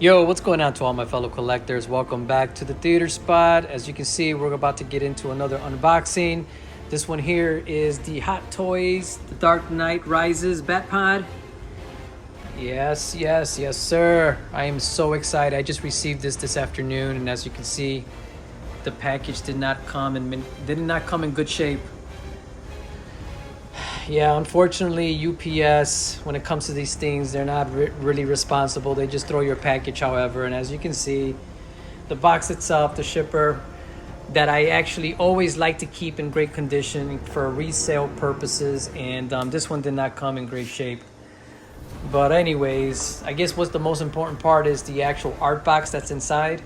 Yo, what's going on to all my fellow collectors? Welcome back to the theater spot. As you can see, we're about to get into another unboxing. This one here is the Hot Toys, The Dark Knight Rises Batpod. Yes, sir. I am so excited. I just received this afternoon, and as you can see, the package did not come in good shape. Yeah, unfortunately, UPS, when it comes to these things, they're not really responsible. They just throw your package, however. And as you can see, the box itself, the shipper, that I actually always like to keep in great condition for resale purposes. And this one did not come in great shape. But anyways, I guess what's the most important part is the actual art box that's inside.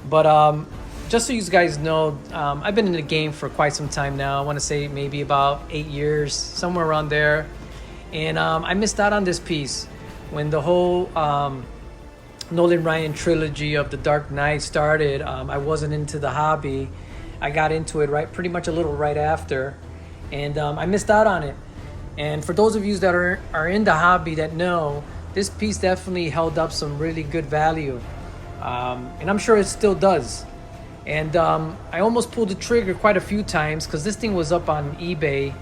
But just so you guys know, I've been in the game for quite some time now. I want to say maybe about 8 years, somewhere around there. And I missed out on this piece when the whole Nolan Ryan trilogy of The Dark Knight started. I wasn't into the hobby. I got into it pretty much a little right after, and I missed out on it. And for those of you that are in the hobby that know, this piece definitely held up some really good value, and I'm sure it still does. And I almost pulled the trigger quite a few times because this thing was up on eBay,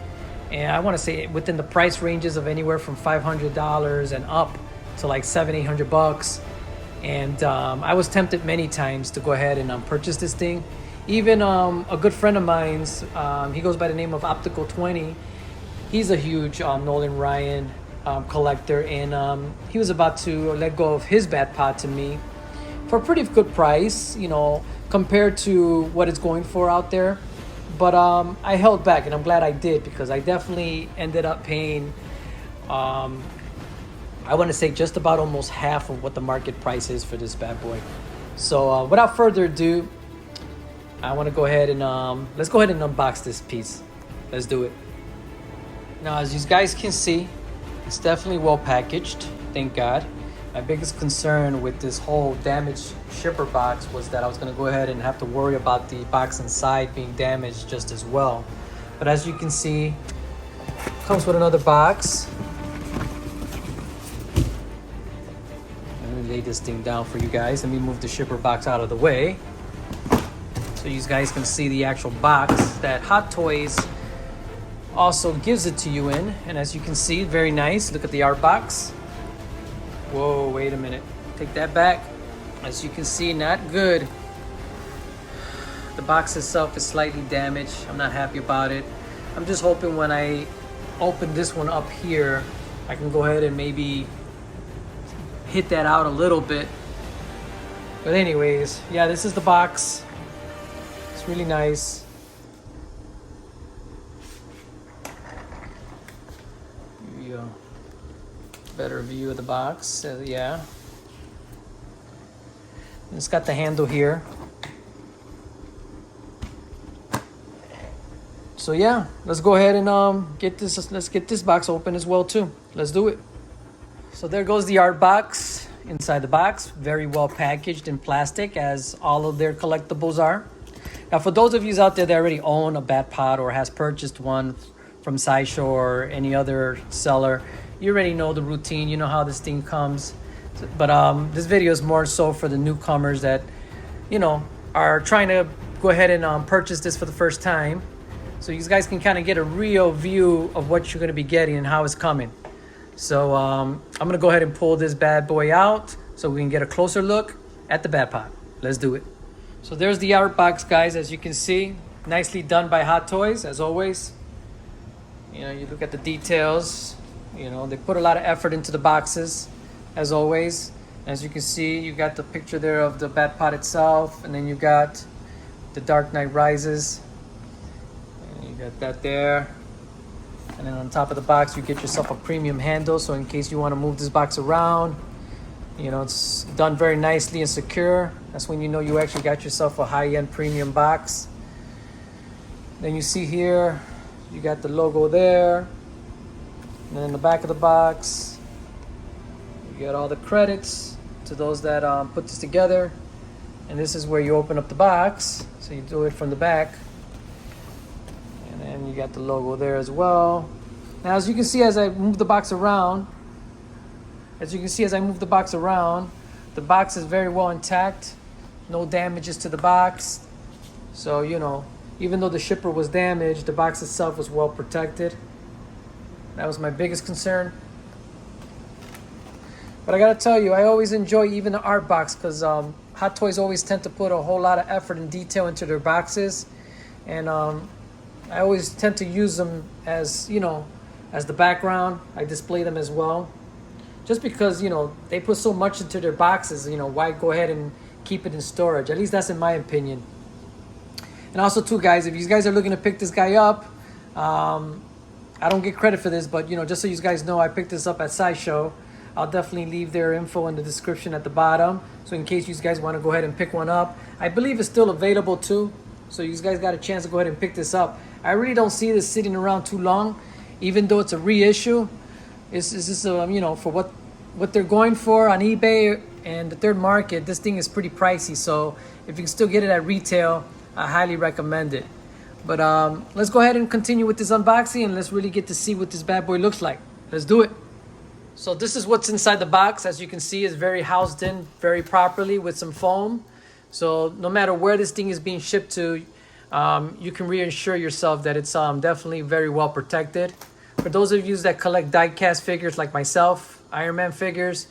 and I want to say within the price ranges of anywhere from $500 and up to like $700-800. And I was tempted many times to go ahead and purchase this thing. Even a good friend of mine's, he goes by the name of Optical 20. He's a huge Nolan Ryan collector, and he was about to let go of his Batpod to me for a pretty good price, compared to what it's going for out there. But I held back, and I'm glad I did, because I definitely ended up paying, I want to say just about almost half of what the market price is for this bad boy. So without further ado, I want to go ahead and let's go ahead and unbox this piece. Let's do it. Now, as you guys can see, it's definitely well packaged, thank God. My biggest concern with this whole damaged shipper box was that I was going to go ahead and have to worry about the box inside being damaged just as well. But as you can see, it comes with another box. Let me lay this thing down for you guys. Let me move the shipper box out of the way so you guys can see the actual box that Hot Toys also gives it to you in. And as you can see, very nice. Look at the art box. Whoa, wait a minute. Take that back. As you can see, not good. The box itself is slightly damaged. I'm not happy about it. I'm just hoping when I open this one up here, I can go ahead and maybe hit that out a little bit. But anyways, yeah, this is the box. It's really nice. Here you go. Better view of the box. Yeah, it's got the handle here. So yeah, let's go ahead and let's get this box open as well too. Let's do it. So there goes the art box. Inside the box, very well packaged in plastic, as all of their collectibles are. Now, for those of you out there that already own a Batpod or has purchased one from Sideshow or any other seller, you already know the routine. You know how this thing comes. But this video is more so for the newcomers that, are trying to go ahead and purchase this for the first time. So you guys can kind of get a real view of what you're going to be getting and how it's coming. So I'm going to go ahead and pull this bad boy out so we can get a closer look at the Batpod. Let's do it. So there's the art box, guys. As you can see, nicely done by Hot Toys, as always. You look at the details. They put a lot of effort into the boxes, as always. As you can see, you got the picture there of the Batpod itself, and then you got the Dark Knight Rises. And you got that there. And then on top of the box, you get yourself a premium handle, so in case you want to move this box around, it's done very nicely and secure. That's when you know you actually got yourself a high-end premium box. Then you see here, you got the logo there. And then in the back of the box, you got all the credits to those that put this together. And this is where you open up the box. So you do it from the back. And then you got the logo there as well. Now, as you can see, as I move the box around, The box is very well intact. No damages to the box. So, you know, even though the shipper was damaged, the box itself was well protected. That was my biggest concern. But I gotta tell you, I always enjoy even the art box because Hot Toys always tend to put a whole lot of effort and detail into their boxes. And I always tend to use them as, you know, as the background. I display them as well. Just because, you know, they put so much into their boxes, you know, why go ahead and keep it in storage? At least that's in my opinion. And also too, guys, if you guys are looking to pick this guy up, I don't get credit for this, but, you know, just so you guys know, I picked this up at SciShow. I'll definitely leave their info in the description at the bottom. So in case you guys want to go ahead and pick one up. I believe it's still available too. So you guys got a chance to go ahead and pick this up. I really don't see this sitting around too long, even though it's a reissue. It's just, you know, for what they're going for on eBay and the third market, this thing is pretty pricey. So if you can still get it at retail, I highly recommend it. But let's go ahead and continue with this unboxing and let's really get to see what this bad boy looks like. Let's do it. So this is what's inside the box. As you can see, it's very housed in very properly with some foam. So no matter where this thing is being shipped to, you can reassure yourself that it's definitely very well protected. For those of you that collect die-cast figures like myself, Iron Man figures,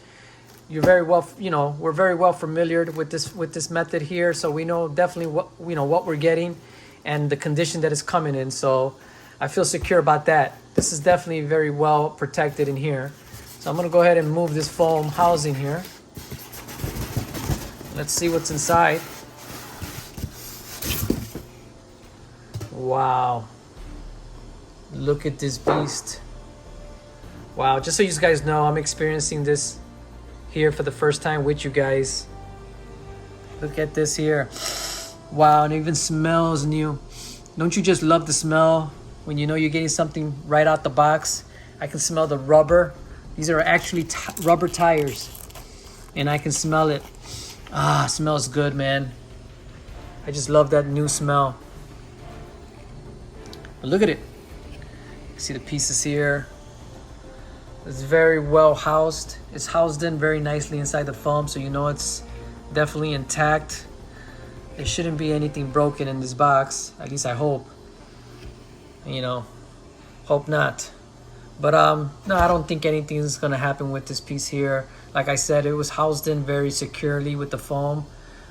you're very well, you know, we're very well familiar with this method here. So we know definitely what we're getting and the condition that it's coming in. So I feel secure about that. This is definitely very well protected in here. So I'm gonna go ahead and move this foam housing here. Let's see what's inside. Wow. Look at this beast. Wow, just so you guys know, I'm experiencing this here for the first time with you guys. Look at this here. Wow, and it even smells new. Don't you just love the smell when you know you're getting something right out the box? I can smell the rubber. These are actually rubber tires, and I can smell it. Ah, it smells good, man. I just love that new smell. But look at it. See the pieces here. It's very well housed. It's housed in very nicely inside the foam, so you know it's definitely intact. There shouldn't be anything broken in this box. At least I hope. You know, hope not. But no, I don't think anything is gonna happen with this piece here. Like I said, it was housed in very securely with the foam.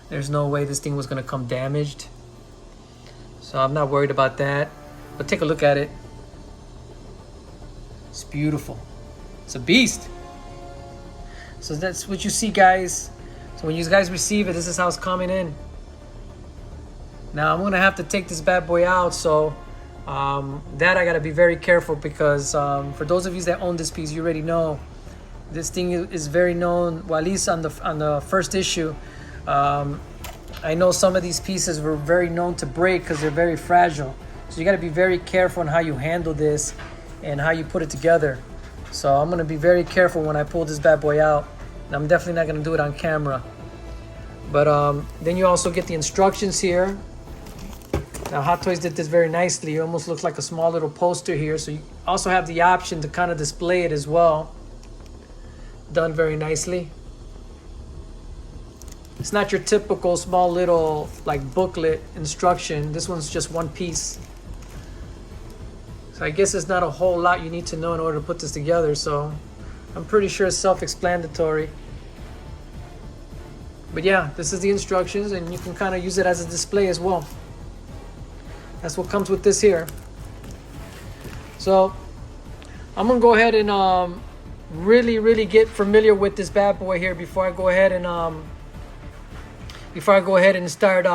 There's no way this thing was gonna come damaged. So I'm not worried about that. But take a look at it. It's beautiful. It's a beast. So that's what you see, guys. So when you guys receive it, this is how it's coming in. Now I'm gonna have to take this bad boy out, so that I gotta be very careful because for those of you that own this piece, you already know this thing is very known. Well, at least on the first issue, I know some of these pieces were very known to break because they're very fragile. So you gotta be very careful on how you handle this and how you put it together. So I'm gonna be very careful when I pull this bad boy out. And I'm definitely not gonna do it on camera. But then you also get the instructions here. Now Hot Toys did this very nicely. It almost looks like a small little poster here. So you also have the option to kind of display it as well. Done very nicely. It's not your typical small little like booklet instruction. This one's just one piece. So I guess it's not a whole lot you need to know in order to put this together. So I'm pretty sure it's self-explanatory. But yeah, this is the instructions and you can kind of use it as a display as well. That's what comes with this here. So I'm gonna go ahead and really get familiar with this bad boy here before I go ahead and start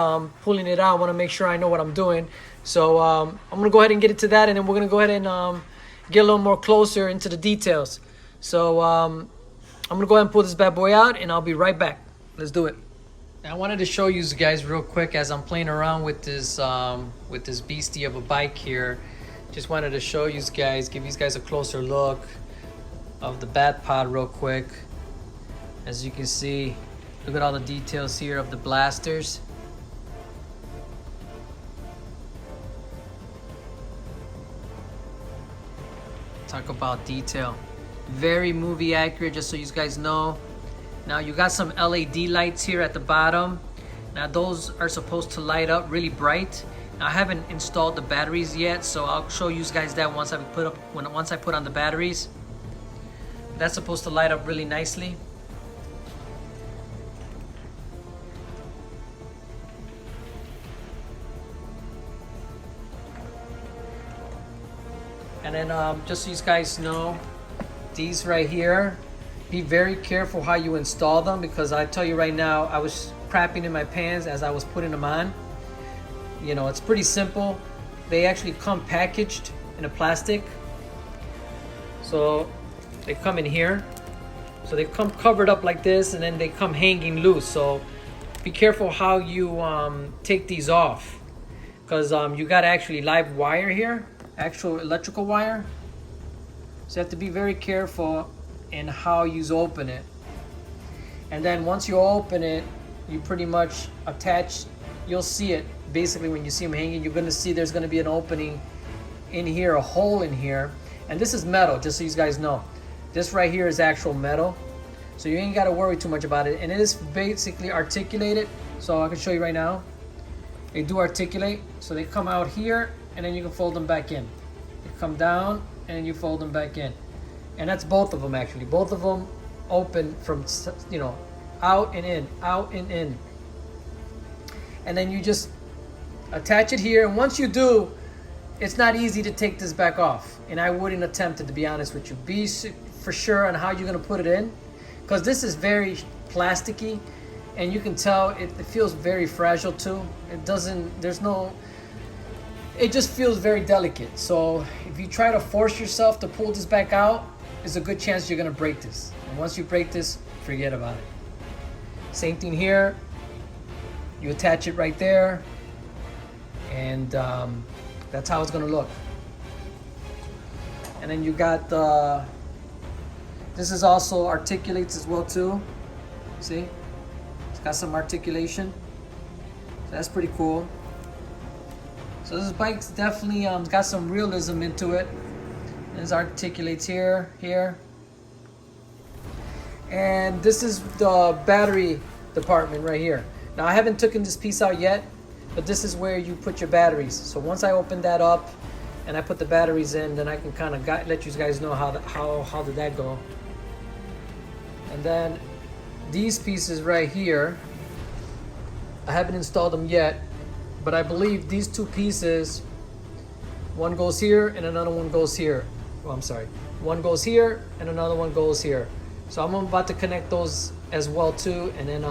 pulling it out. I want to make sure I know what I'm doing. So I'm gonna go ahead and get into that, and then we're gonna go ahead and get a little more closer into the details. So I'm gonna go ahead and pull this bad boy out, and I'll be right back. Let's do it. I wanted to show you guys real quick as I'm playing around with this beastie of a bike here. Just wanted to show you guys, give you guys a closer look of the Batpod real quick. As you can see, look at all the details here of the blasters. Talk about detail. Very movie accurate, just so you guys know. Now you got some LED lights here at the bottom. Now those are supposed to light up really bright. Now, I haven't installed the batteries yet, so I'll show you guys that once I put on the batteries. That's supposed to light up really nicely. And then just so you guys know, these right here, be very careful how you install them, because I tell you right now, I was crapping in my pants as I was putting them on. You know, it's pretty simple. They actually come packaged in a plastic. So they come in here. So they come covered up like this, and then they come hanging loose. So be careful how you take these off, because you got actually live wire here, actual electrical wire. So you have to be very careful in how you open it. And then once you open it, you pretty much attach, you'll see it. Basically, when you see them hanging, you're gonna see there's gonna be an opening in here, a hole in here. And this is metal, just so you guys know. This right here is actual metal. So you ain't gotta worry too much about it. And it is basically articulated. So I can show you right now. They do articulate. So they come out here, and then you can fold them back in. They come down, and then you fold them back in. And that's both of them actually. Both of them open from, you know, out and in, out and in. And then you just attach it here, and once you do, it's not easy to take this back off, and I wouldn't attempt it, to be honest with you. Be for sure on how you're gonna put it in, because this is very plasticky, and you can tell it feels very fragile too. It doesn't, it just feels very delicate. So if you try to force yourself to pull this back out, there's a good chance you're gonna break this, and once you break this, forget about it. Same thing here. You attach it right there, and that's how it's gonna look. And then you got this is also articulates as well too. See, it's got some articulation, so that's pretty cool. So this bike's definitely got some realism into it. And it articulates here, and this is the battery department right here. Now I haven't taken this piece out yet, but this is where you put your batteries. So once I open that up and I put the batteries in, then I can kind of let you guys know how did that go. And then these pieces right here, I haven't installed them yet, but I believe these two pieces, one goes here and another one goes here. Oh, I'm sorry. One goes here and another one goes here. So I'm about to connect those as well too, and then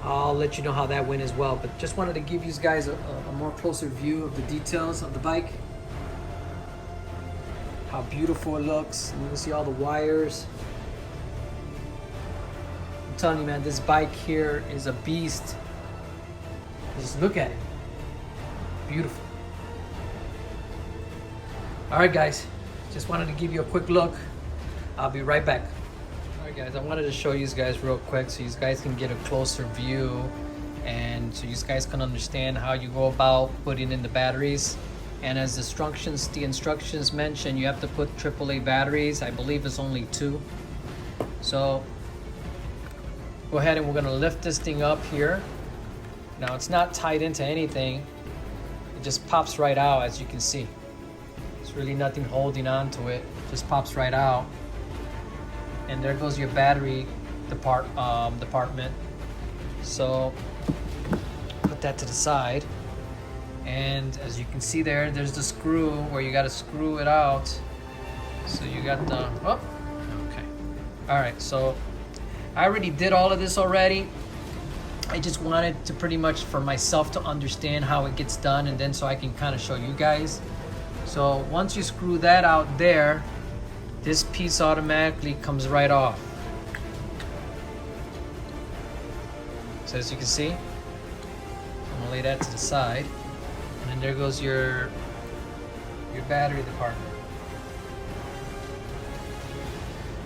I'll let you know how that went as well. But just wanted to give you guys a more closer view of the details of the bike. How beautiful it looks. And you can see all the wires. I'm telling you, man, this bike here is a beast. Just look at it. Beautiful. All right, guys. Just wanted to give you a quick look. I'll be right back. All right, guys, I wanted to show you guys real quick so you guys can get a closer view, and so you guys can understand how you go about putting in the batteries. And as the instructions mention, you have to put AAA batteries. I believe it's only 2. So go ahead, and we're gonna lift this thing up here. Now it's not tied into anything. It just pops right out, as you can see. There's really nothing holding on to it. It just pops right out. And there goes your battery department. So put that to the side. And as you can see there's the screw where you got to screw it out. So you got the, oh, okay. All right, so I already did all of this already. I just wanted to pretty much for myself to understand how it gets done, and then so I can kind of show you guys. So once you screw that out there, this piece automatically comes right off. So as you can see, I'm gonna lay that to the side. And then there goes your battery department.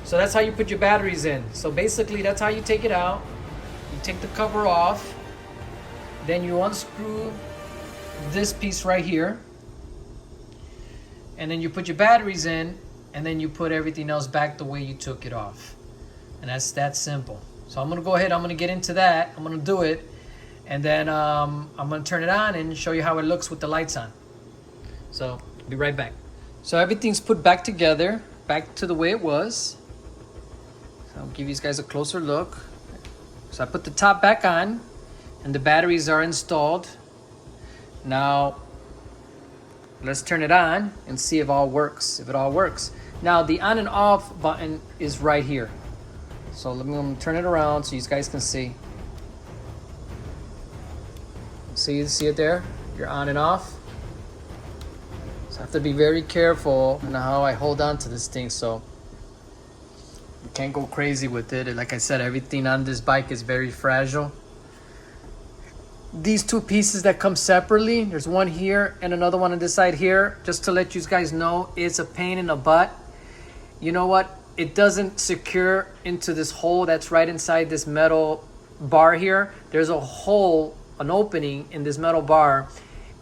So that's how you put your batteries in. So basically that's how you take it out. You take the cover off, then you unscrew this piece right here, and then you put your batteries in, and then you put everything else back the way you took it off. And that's that simple. So I'm gonna go ahead, I'm gonna get into that. I'm gonna do it. And then I'm gonna turn it on and show you how it looks with the lights on. So be right back. So everything's put back together, back to the way it was. So I'll give you guys a closer look. So I put the top back on and the batteries are installed. Now let's turn it on and see if it all works. Now the on and off button is right here. So let me turn it around so you guys can see. See it there? You're on and off. So I have to be very careful in how I hold on to this thing, so you can't go crazy with it. Like I said, everything on this bike is very fragile. These two pieces that come separately, there's one here and another one on this side here, just to let you guys know, it's a pain in the butt. You know what? It doesn't secure into this hole that's right inside this metal bar here. There's a hole, an opening in this metal bar,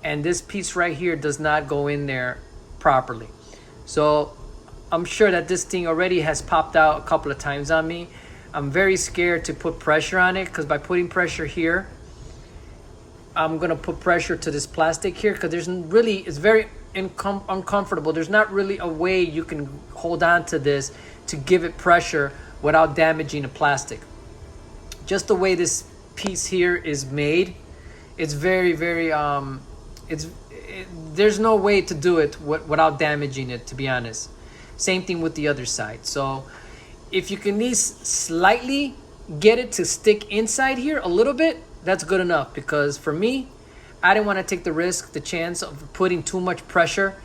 and this piece right here does not go in there properly. So I'm sure that this thing already has popped out a couple of times on me. I'm very scared to put pressure on it, because by putting pressure here, I'm gonna put pressure to this plastic here, because it's very uncomfortable. There's not really a way you can hold on to this to give it pressure without damaging the plastic. Just the way this piece here is made, it's very, very, there's no way to do it without damaging it, to be honest. Same thing with the other side. So if you can at least slightly get it to stick inside here a little bit, that's good enough. Because for me, I didn't want to take the chance of putting too much pressure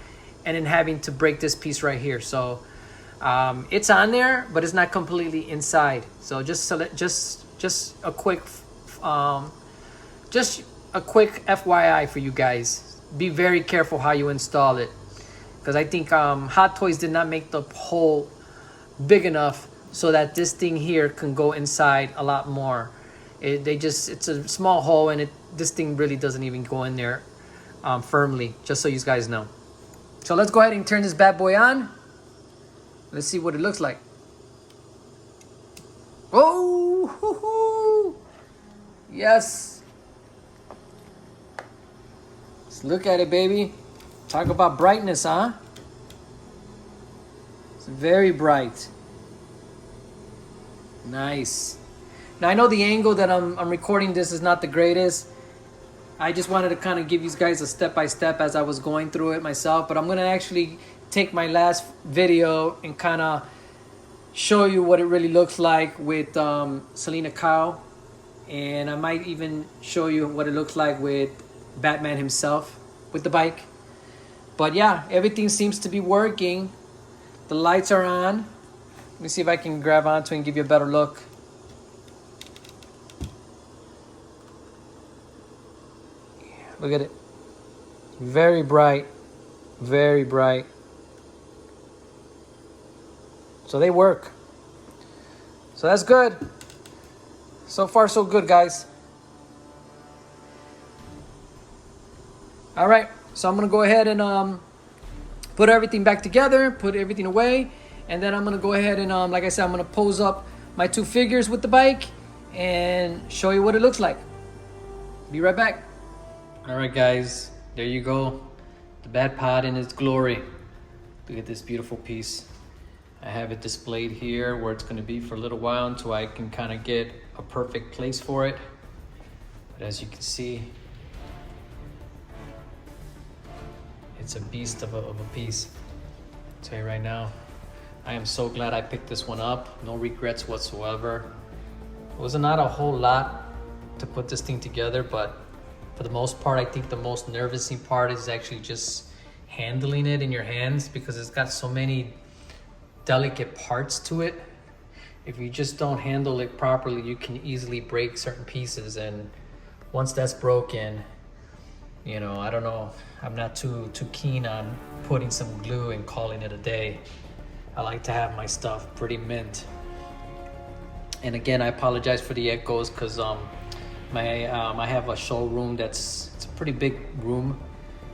and then having to break this piece right here. So it's on there, but it's not completely inside. So just a quick FYI for you guys. Be very careful how you install it, because I think Hot Toys did not make the hole big enough so that this thing here can go inside a lot more. It's a small hole, and this thing really doesn't even go in there firmly, just so you guys know. So let's go ahead and turn this bad boy on. Let's see what it looks like. Oh, hoo-hoo. Yes. Let's look at it, baby. Talk about brightness, huh? It's very bright. Nice. Now I know the angle that I'm recording this is not the greatest. I just wanted to kind of give you guys a step-by-step as I was going through it myself, but I'm gonna actually take my last video and kind of show you what it really looks like with Selena Kyle, and I might even show you what it looks like with Batman himself with the bike. But yeah, everything seems to be working. The lights are on. Let me see if I can grab onto it and give you a better look. Look at it. Very bright. Very bright. So they work. So that's good. So far, so good, guys. All right. So I'm going to go ahead and put everything back together, put everything away. And then I'm going to go ahead and, like I said, I'm going to pose up my two figures with the bike and show you what it looks like. Be right back. All right, guys. There you go. The Batpod in its glory. Look at this beautiful piece. I have it displayed here where it's going to be for a little while until I can kind of get a perfect place for it. But as you can see, it's a beast of a piece. I'll tell you right now, I am so glad I picked this one up. No regrets whatsoever. It was not a whole lot to put this thing together, but for the most part, I think the most nervousing part is actually just handling it in your hands, because it's got so many delicate parts to it. If you just don't handle it properly, you can easily break certain pieces, and once that's broken, you know, I don't know, I'm not too keen on putting some glue and calling it a day. I like to have my stuff pretty mint. And again, I apologize for the echoes, because I have a showroom it's a pretty big room,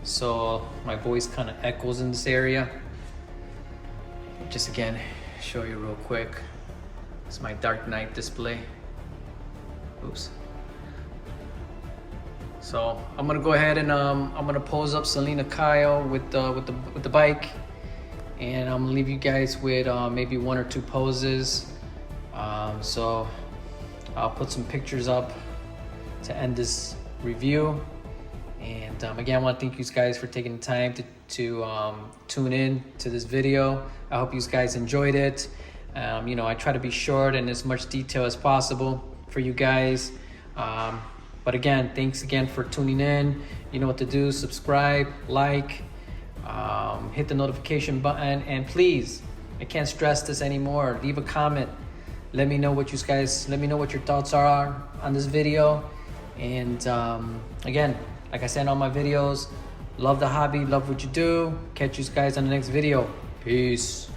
so my voice kind of echoes in this area. Just again, show you real quick. It's my Dark Knight display. Oops. So I'm gonna go ahead and I'm gonna pose up Selena Kyle with the bike, and I'm gonna leave you guys with maybe 1 or 2 poses. So I'll put some pictures up to end this review. And again, I want to thank you guys for taking the time to tune in to this video. I hope you guys enjoyed it. You know, I try to be short and as much detail as possible for you guys. But again, thanks again for tuning in. You know what to do. Subscribe, like, hit the notification button, and please, I can't stress this anymore, leave a comment. Let me know what let me know what your thoughts are on this video. And again, like I said in all my videos, love the hobby, love what you do. Catch you guys on the next video. Peace.